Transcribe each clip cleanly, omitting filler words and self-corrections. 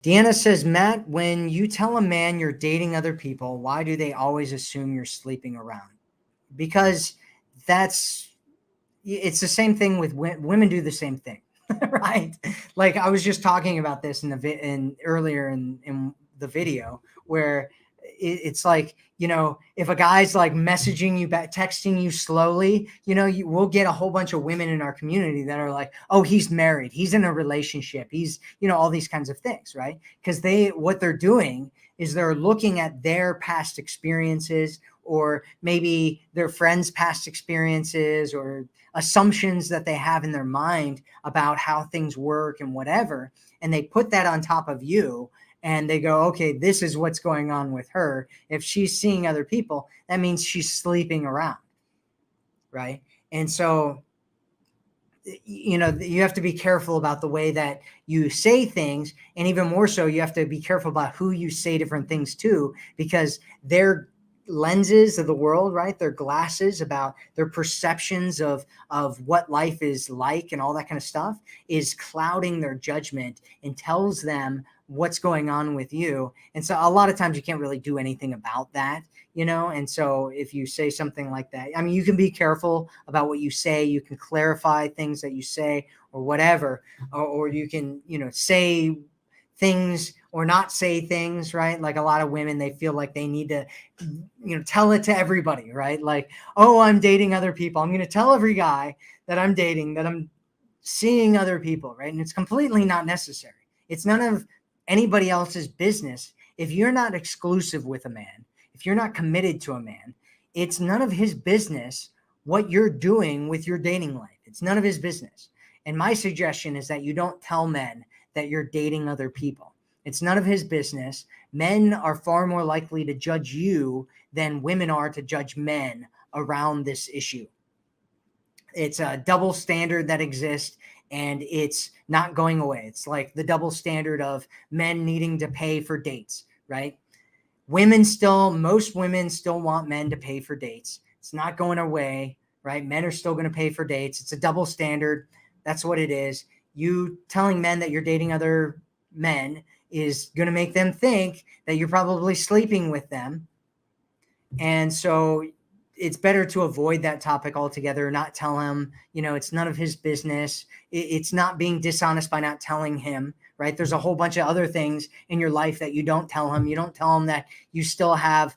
Deanna says, Matt, when you tell a man you're dating other people, why do they always assume you're sleeping around? Because that's it's the same thing with women do the same thing, right? Like I was just talking about this in earlier in the video where it's like, if a guy's like messaging you back, texting you slowly, we'll get a whole bunch of women in our community that are like, oh, he's married, he's in a relationship, he's, all these kinds of things, right? Because what they're doing is they're looking at their past experiences, or maybe their friends' past experiences, or assumptions that they have in their mind about how things work and whatever. And they put that on top of you, and they go, okay, this is what's going on with her. If she's seeing other people, that means she's sleeping around, right? And so, you have to be careful about the way that you say things. And even more so, you have to be careful about who you say different things to, because their lenses of the world, right? Their glasses about their perceptions of what life is like and all that kind of stuff is clouding their judgment and tells them what's going on with you. And so a lot of times you can't really do anything about that, and so if you say something like that, I mean, you can be careful about what you say, you can clarify things that you say or whatever, or you can, say things or not say things, right? Like a lot of women, they feel like they need to, tell it to everybody, right? Like, oh, I'm dating other people, I'm going to tell every guy that I'm dating that I'm seeing other people, right? And it's completely not necessary. It's none of anybody else's business. If you're not exclusive with a man, if you're not committed to a man, it's none of his business what you're doing with your dating life. It's none of his business. And my suggestion is that you don't tell men that you're dating other people. It's none of his business. Men are far more likely to judge you than women are to judge men around this issue. It's a double standard that exists, and it's not going away. It's like the double standard of men needing to pay for dates, right? Most women still want men to pay for dates. It's not going away, right? Men are still going to pay for dates. It's a double standard. That's what it is. You telling men that you're dating other men is going to make them think that you're probably sleeping with them. And so it's better to avoid that topic altogether, not tell him, it's none of his business. It's not being dishonest by not telling him, right? There's a whole bunch of other things in your life that you don't tell him. You don't tell him that you still have,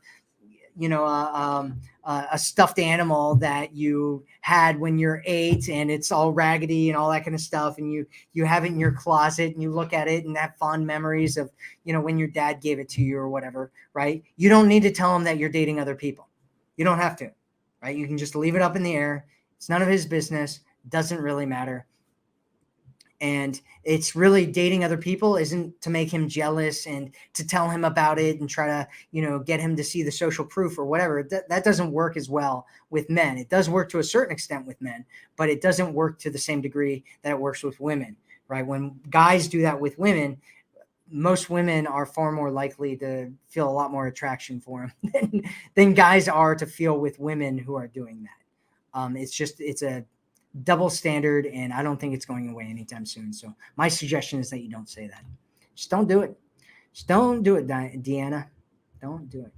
a stuffed animal that you had when you're 8 and it's all raggedy and all that kind of stuff. And you have it in your closet and you look at it and have fond memories of, when your dad gave it to you or whatever, right? You don't need to tell him that you're dating other people. You don't have to, right? You can just leave it up in the air. It's none of his business. Doesn't really matter. And it's really, dating other people isn't to make him jealous and to tell him about it and try to, get him to see the social proof or whatever. That doesn't work as well with men. It does work to a certain extent with men, but it doesn't work to the same degree that it works with women, right? When guys do that with women, most women are far more likely to feel a lot more attraction for him than guys are to feel with women who are doing that. It's a double standard, and I don't think it's going away anytime soon. So my suggestion is that you don't say that. Just don't do it. Just don't do it, Deanna. Don't do it.